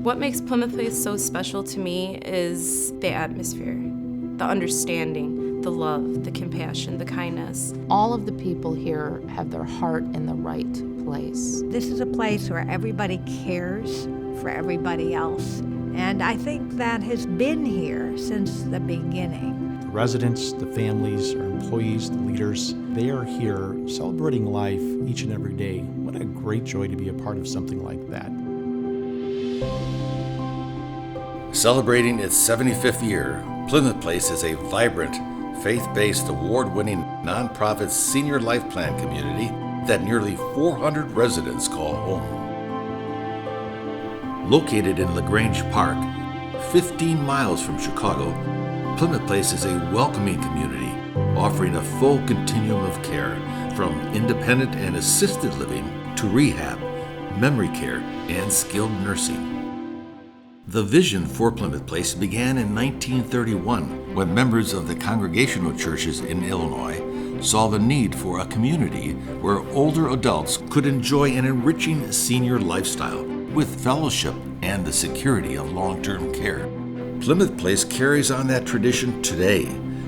What makes Plymouth Place so special to me is the atmosphere, the understanding, the love, the compassion, the kindness. All of the people here have their heart in the right place. This is a place where everybody cares for everybody else, and I think that has been here since the beginning. The residents, the families, our employees, the leaders, they are here celebrating life each and every day. What a great joy to be a part of something like that. Celebrating its 75th year, Plymouth Place is a vibrant, faith-based, award-winning nonprofit senior life plan community that nearly 400 residents call home. Located in LaGrange Park, 15 miles from Chicago, Plymouth Place is a welcoming community offering a full continuum of care from independent and assisted living to rehab, memory care, and skilled nursing. The vision for Plymouth Place began in 1931 when members of the Congregational churches in Illinois saw the need for a community where older adults could enjoy an enriching senior lifestyle with fellowship and the security of long-term care. Plymouth Place carries on that tradition today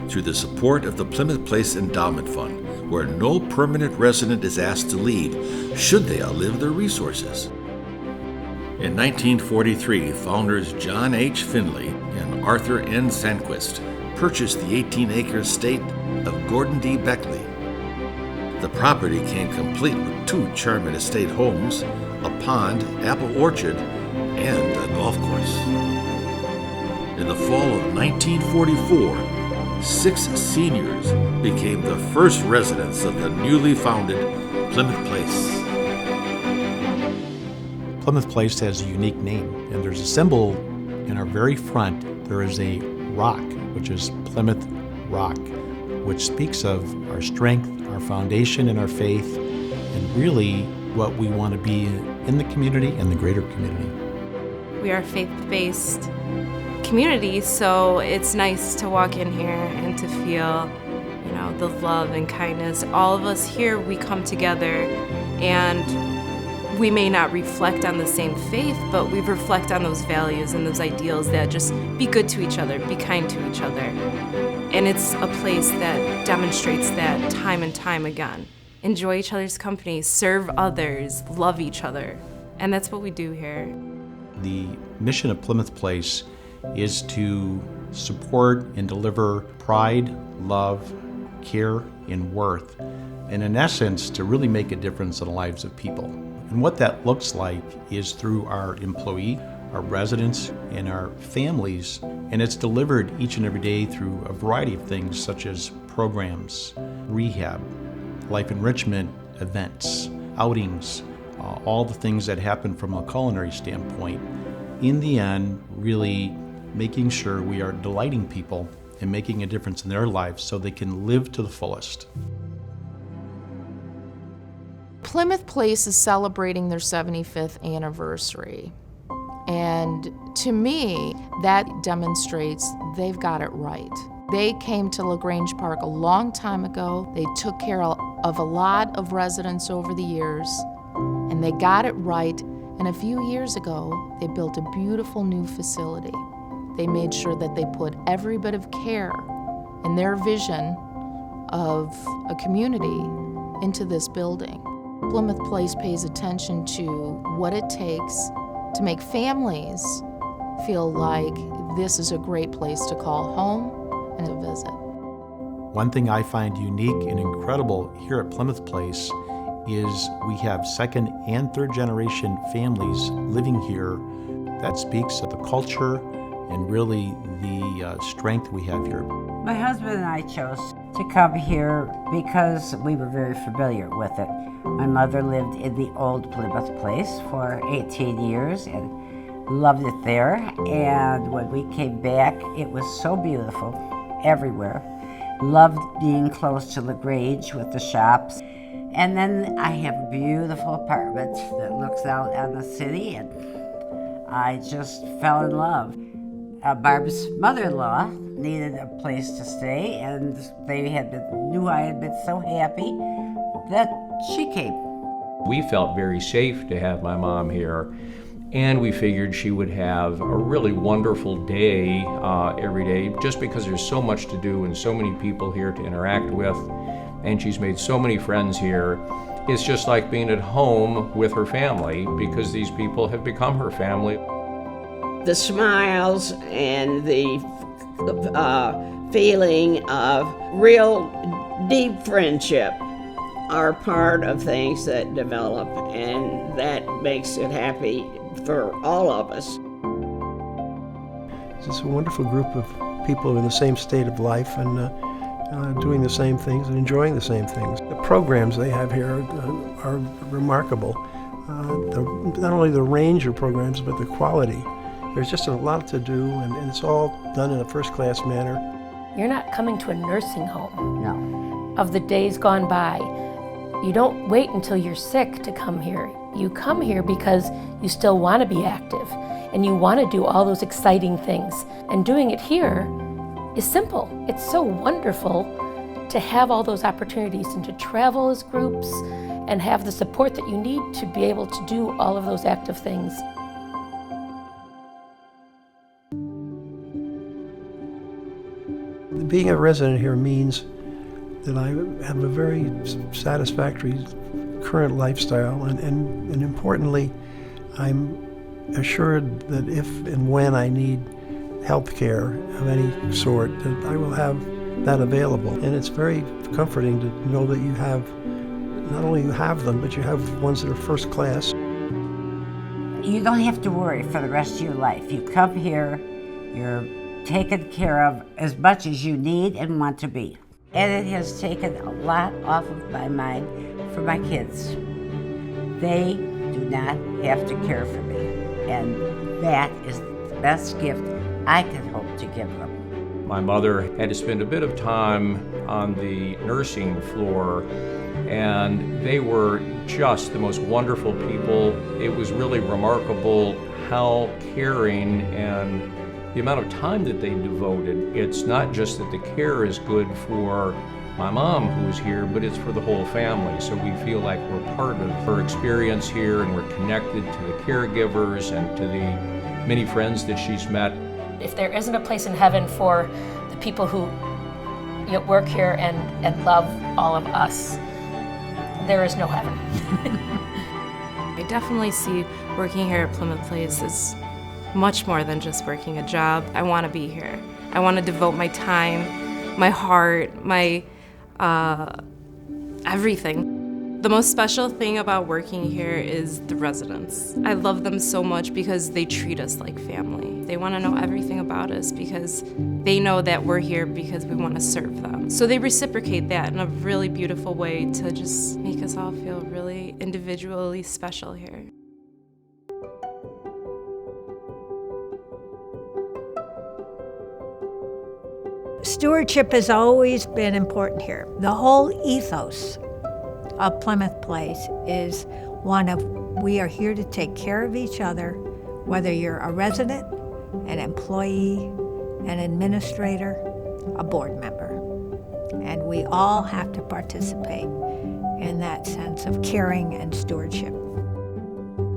through the support of the Plymouth Place Endowment Fund, where no permanent resident is asked to leave should they outlive their resources. In 1943, founders John H. Finley and Arthur N. Sandquist purchased the 18-acre estate of Gordon D. Beckley. The property came complete with 2 charming estate homes, a pond, apple orchard, and a golf course. In the fall of 1944, 6 seniors became the first residents of the newly founded Plymouth Place. Plymouth Place has a unique name, and there's a symbol in our very front. There is a rock, which is Plymouth Rock, which speaks of our strength, our foundation, and our faith, and really what we want to be in the community and the greater community. We are a faith-based community, so it's nice to walk in here and to feel, the love and kindness. All of us here, we come together, and we may not reflect on the same faith, but we reflect on those values and those ideals that just be good to each other, be kind to each other. And it's a place that demonstrates that time and time again. Enjoy each other's company, serve others, love each other. And that's what we do here. The mission of Plymouth Place is to support and deliver pride, love, care, and worth, and in essence, to really make a difference in the lives of people. And what that looks like is through our employee, our residents, and our families, and it's delivered each and every day through a variety of things such as programs, rehab, life enrichment events, outings, all the things that happen from a culinary standpoint. In the end, really making sure we are delighting people and making a difference in their lives so they can live to the fullest. Plymouth Place is celebrating their 75th anniversary. And to me, that demonstrates they've got it right. They came to LaGrange Park a long time ago. They took care of a lot of residents over the years, and they got it right. And a few years ago, they built a beautiful new facility. They made sure that they put every bit of care and their vision of a community into this building. Plymouth Place pays attention to what it takes to make families feel like this is a great place to call home and to visit. One thing I find unique and incredible here at Plymouth Place is we have second and third generation families living here. That speaks of the culture and really the strength we have here. My husband and I chose to come here because we were very familiar with it. My mother lived in the old Plymouth Place for 18 years and loved it there. And when we came back, it was so beautiful everywhere. Loved being close to LaGrange with the shops. And then I have a beautiful apartment that looks out on the city, and I just fell in love. Barb's mother-in-law needed a place to stay, and they knew I had been so happy that she came. We felt very safe to have my mom here, And we figured she would have a really wonderful day every day, just because there's so much to do and so many people here to interact with. And she's made so many friends here. It's just like being at home with her family, because these people have become her family. The smiles and the feeling of real deep friendship are part of things that develop, and that makes it happy for all of us. It's a wonderful group of people in the same state of life and doing the same things and enjoying the same things. The programs they have here are remarkable. Not only the range of programs, but the quality. There's just a lot to do, and it's all done in a first-class manner. You're not coming to a nursing home. No. Of the days gone by. You don't wait until you're sick to come here. You come here because you still want to be active and you want to do all those exciting things. And doing it here is simple. It's so wonderful to have all those opportunities and to travel as groups and have the support that you need to be able to do all of those active things. Being a resident here means that I have a very satisfactory current lifestyle, and importantly, I'm assured that if and when I need health care of any sort, that I will have that available. And it's very comforting to know that you have, not only you have them, but you have ones that are first class. You don't have to worry for the rest of your life. You come here, you're taken care of as much as you need and want to be. And it has taken a lot off of my mind for my kids. They do not have to care for me. And that is the best gift I can hope to give them. My mother had to spend a bit of time on the nursing floor, and they were just the most wonderful people. It was really remarkable how caring and the amount of time that they devoted. It's not just that the care is good for my mom who's here, but it's for the whole family. So we feel like we're part of her experience here, and we're connected to the caregivers and to the many friends that she's met. If there isn't a place in heaven for the people who work here and love all of us, there is no heaven. I definitely see working here at Plymouth Place as much more than just working a job. I want to be here. I want to devote my time, my heart, my everything. The most special thing about working here is the residents. I love them so much because they treat us like family. They want to know everything about us because they know that we're here because we want to serve them. So they reciprocate that in a really beautiful way to just make us all feel really individually special here. Stewardship has always been important here. The whole ethos of Plymouth Place is one of, we are here to take care of each other, whether you're a resident, an employee, an administrator, a board member. And we all have to participate in that sense of caring and stewardship.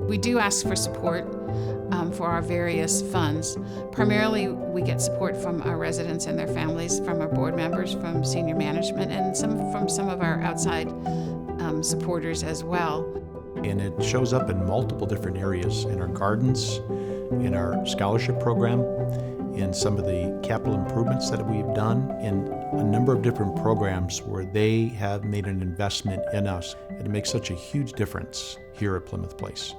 We do ask for support for our various funds. Primarily, we get support from our residents and their families, from our board members, from senior management, and from some of our outside supporters as well. And it shows up in multiple different areas, in our gardens, in our scholarship program, in some of the capital improvements that we've done, in a number of different programs where they have made an investment in us. It makes such a huge difference here at Plymouth Place.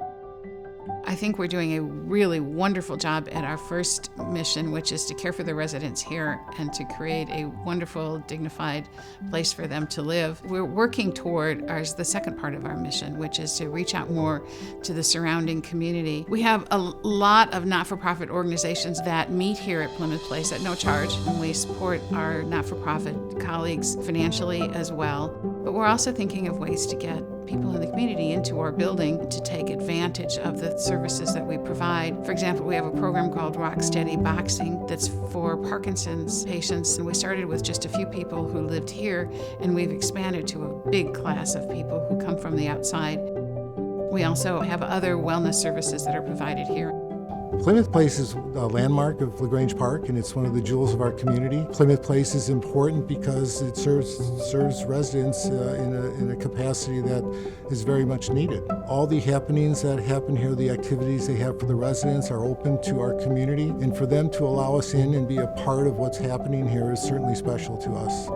I think we're doing a really wonderful job at our first mission, which is to care for the residents here and to create a wonderful, dignified place for them to live. We're working toward the second part of our mission, which is to reach out more to the surrounding community. We have a lot of not-for-profit organizations that meet here at Plymouth Place at no charge, and we support our not-for-profit colleagues financially as well. But we're also thinking of ways to get people in the community into our building to take advantage of the services that we provide. For example, we have a program called Rocksteady Boxing that's for Parkinson's patients, and we started with just a few people who lived here, and we've expanded to a big class of people who come from the outside. We also have other wellness services that are provided here. Plymouth Place is a landmark of LaGrange Park, and it's one of the jewels of our community. Plymouth Place is important because it serves residents in a capacity that is very much needed. All the happenings that happen here, the activities they have for the residents are open to our community, and for them to allow us in and be a part of what's happening here is certainly special to us.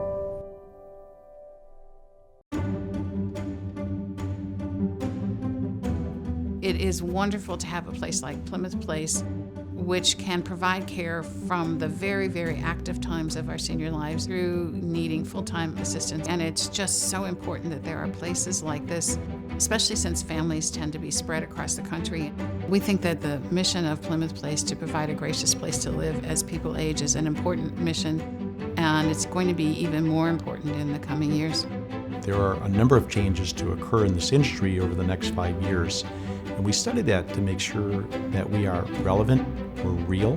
It is wonderful to have a place like Plymouth Place, which can provide care from the very, very active times of our senior lives through needing full-time assistance. And it's just so important that there are places like this, especially since families tend to be spread across the country. We think that the mission of Plymouth Place to provide a gracious place to live as people age is an important mission, and it's going to be even more important in the coming years. There are a number of changes to occur in this industry over the next 5 years. And we study that to make sure that we are relevant, we're real,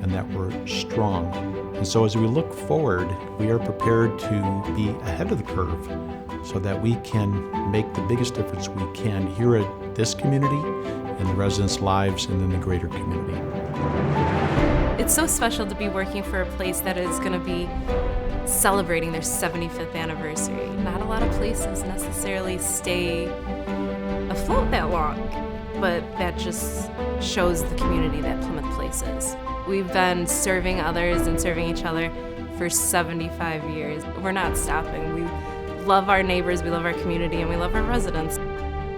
and that we're strong. And so as we look forward, we are prepared to be ahead of the curve so that we can make the biggest difference we can here at this community, in the residents' lives, and in the greater community. It's so special to be working for a place that is going to be celebrating their 75th anniversary. Not a lot of places necessarily stay afloat that long, but that just shows the community that Plymouth Place is. We've been serving others and serving each other for 75 years. We're not stopping. We love our neighbors, we love our community, and we love our residents.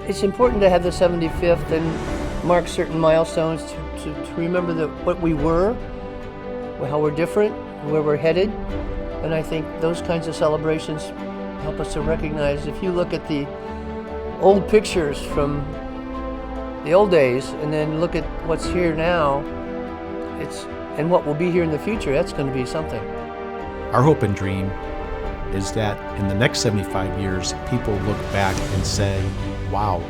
It's important to have the 75th and mark certain milestones to remember what we were, how we're different, where we're headed. And I think those kinds of celebrations help us to recognize, if you look at the old pictures from the old days and then look at what's here now, and what will be here in the future, that's going to be something. Our hope and dream is that in the next 75 years, people look back and say, wow,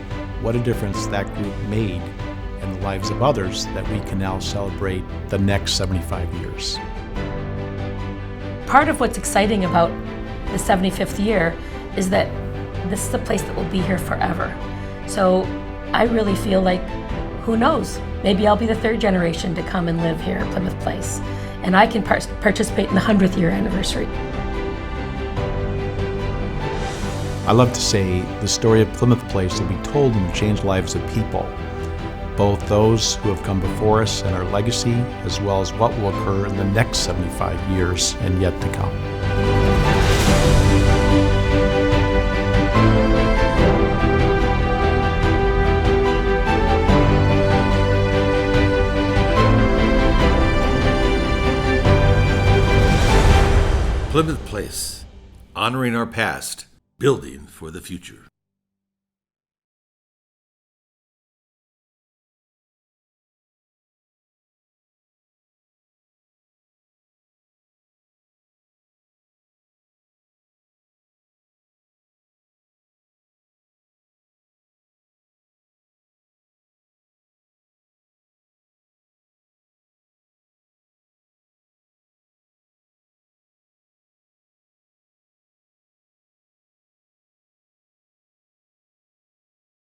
what a difference that group made in the lives of others, that we can now celebrate the next 75 years. Part of what's exciting about the 75th year is that this is a place that will be here forever. So I really feel like, who knows, maybe I'll be the third generation to come and live here at Plymouth Place, and I can participate in the 100th year anniversary. I love to say the story of Plymouth Place will be told and change lives of people, both those who have come before us and our legacy, as well as what will occur in the next 75 years and yet to come. Plymouth Place, honoring our past, building for the future.